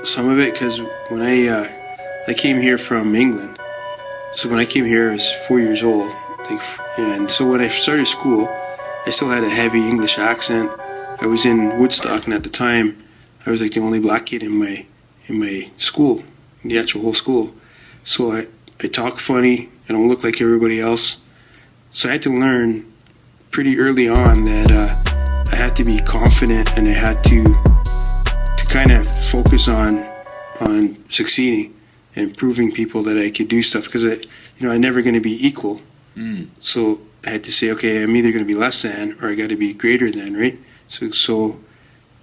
some of it because when I came here from England. So when I came here, I was 4 years old, I think, and so when I started school, I still had a heavy English accent. I was in Woodstock, and at the time, I was like the only black kid in my school, in the actual whole school. So I talk funny. I don't look like everybody else. So I had to learn pretty early on that I had to be confident, and I had to kind of focus on succeeding and proving people that I could do stuff, because I'm never going to be equal. So I had to say, okay, I'm either going to be less than or I got to be greater than, right? So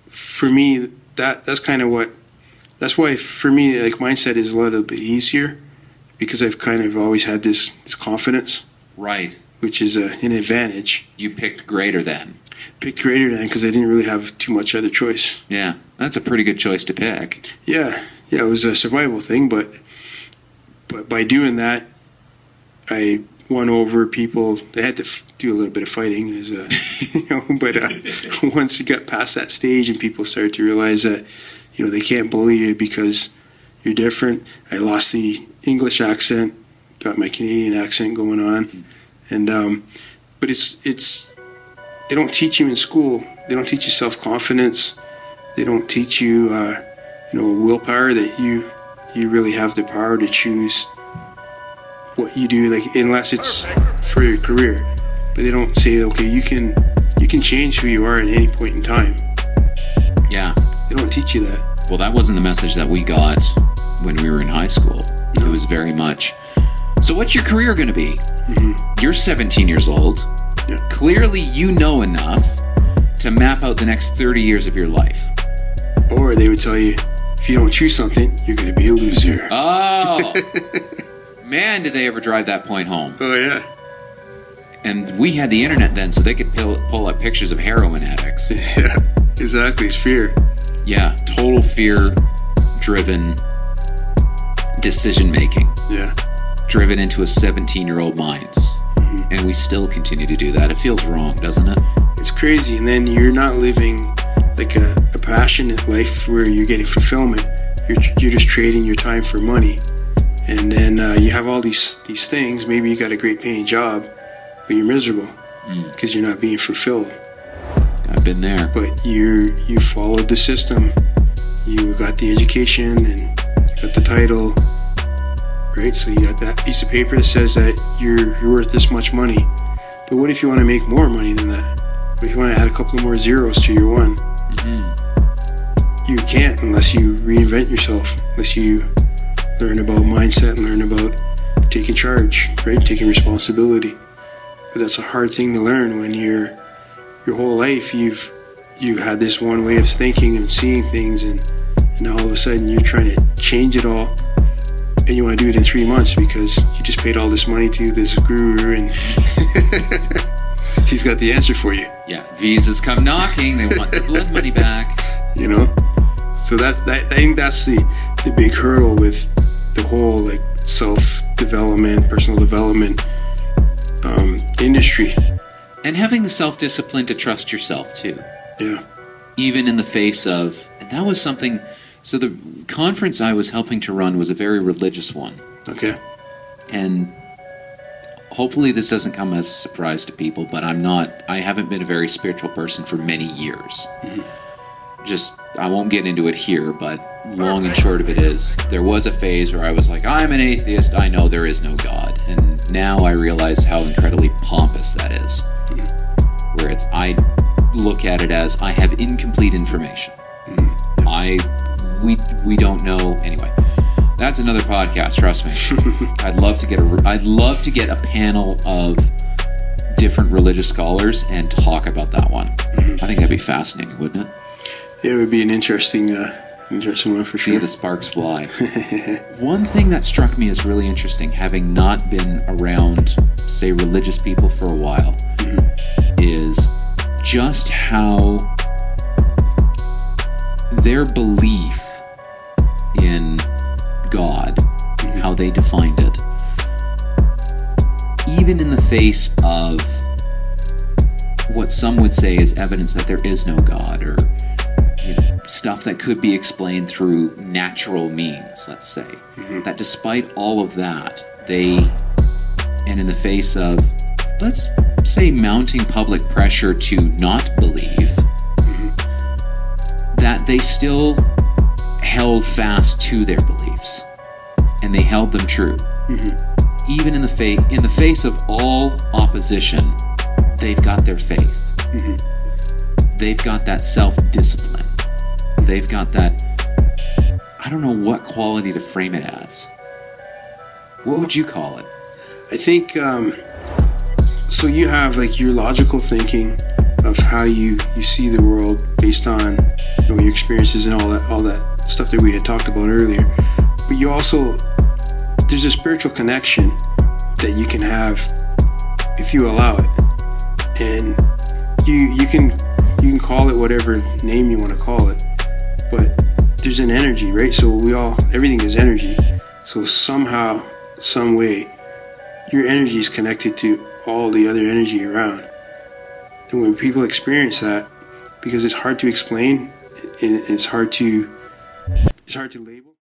for me, that's kind of that's why for me, like, mindset is a little bit easier, because I've kind of always had this confidence, right? Which is an advantage. You picked greater than. Picked greater than because I didn't really have too much other choice. Yeah, that's a pretty good choice to pick. Yeah, it was a survival thing, but by doing that, I won over people. They had to do a little bit of fighting, but once you got past that stage and people started to realize that, they can't bully you because you're different. I lost the English accent, got my Canadian accent going on, and but it's they don't teach you in school. They don't teach you self-confidence. They don't teach you willpower, that you really have the power to choose what you do, like, unless it's for your career. But they don't say, okay, you can change who you are at any point in time. Yeah. They don't teach you that. Well, that wasn't the message that we got when we were in high school. No. It was very much, so what's your career going to be? Mm-hmm. You're 17 years old. Yeah. Clearly you know enough to map out the next 30 years of your life. Or they would tell you, if you don't choose something, you're going to be a loser. Oh, man, did they ever drive that point home. Oh, yeah. And we had the internet then, so they could pull up pictures of heroin addicts. Yeah, exactly. It's fear. Yeah, total fear-driven decision-making. Yeah. Driven into a 17-year-old minds. Mm-hmm. And we still continue to do that. It feels wrong, doesn't it? It's crazy. And then you're not living like a passionate life where you're getting fulfillment. You're just trading your time for money. And then you have all these things. Maybe you got a great paying job, but you're miserable because you're not being fulfilled. I've been there. But you followed the system. You got the education and you got the title, right? So you got that piece of paper that says that you're worth this much money. But what if you want to make more money than that? What if you want to add a couple more zeros to your one? Mm-hmm. You can't unless you reinvent yourself, unless you learn about mindset and learn about taking charge, right? Taking responsibility. But that's a hard thing to learn when your whole life you've had this one way of thinking and seeing things, and now all of a sudden you're trying to change it all, and you want to do it in 3 months because you just paid all this money to this guru and he's got the answer for you. Yeah, visas come knocking. They want their blood money back. So I think that's the big hurdle with the whole like self-development, personal development industry. And having the self-discipline to trust yourself too. Yeah. Even in the face of, and that was something, so the conference I was helping to run was a very religious one. Okay. And hopefully this doesn't come as a surprise to people, but I haven't been a very spiritual person for many years. Mm-hmm. I won't get into it here, but long and short of it is, there was a phase where I was like, I'm an atheist, I know there is no God. And now I realize how incredibly pompous that is. Mm-hmm. Where I look at it as, I have incomplete information. Mm-hmm. We don't know. Anyway, that's another podcast, trust me. I'd love to get a panel of different religious scholars and talk about that one. Mm-hmm. I think that'd be fascinating, wouldn't it? It would be an interesting one for sure. See the sparks fly. One thing that struck me as really interesting, having not been around, say, religious people for a while, mm-hmm. is just how their belief in God, mm-hmm. how they defined it, even in the face of what some would say is evidence that there is no God, or stuff that could be explained through natural means, let's say. That despite all of that, and in the face of, let's say, mounting public pressure to not believe, that they still held fast to their beliefs, and they held them true. Even in the face of all opposition, they've got their faith. They've got that self-discipline. They've got that, I don't know what quality to frame it as. What would you call it? I think, so you have like your logical thinking of how you see the world based on, you know, your experiences and all that stuff that we had talked about earlier. But you also, there's a spiritual connection that you can have if you allow it. And you can call it whatever name you want to call it, but there's an energy, right? So everything is energy. So somehow, some way, your energy is connected to all the other energy around. And when people experience that, because it's hard to explain, and it's hard to label.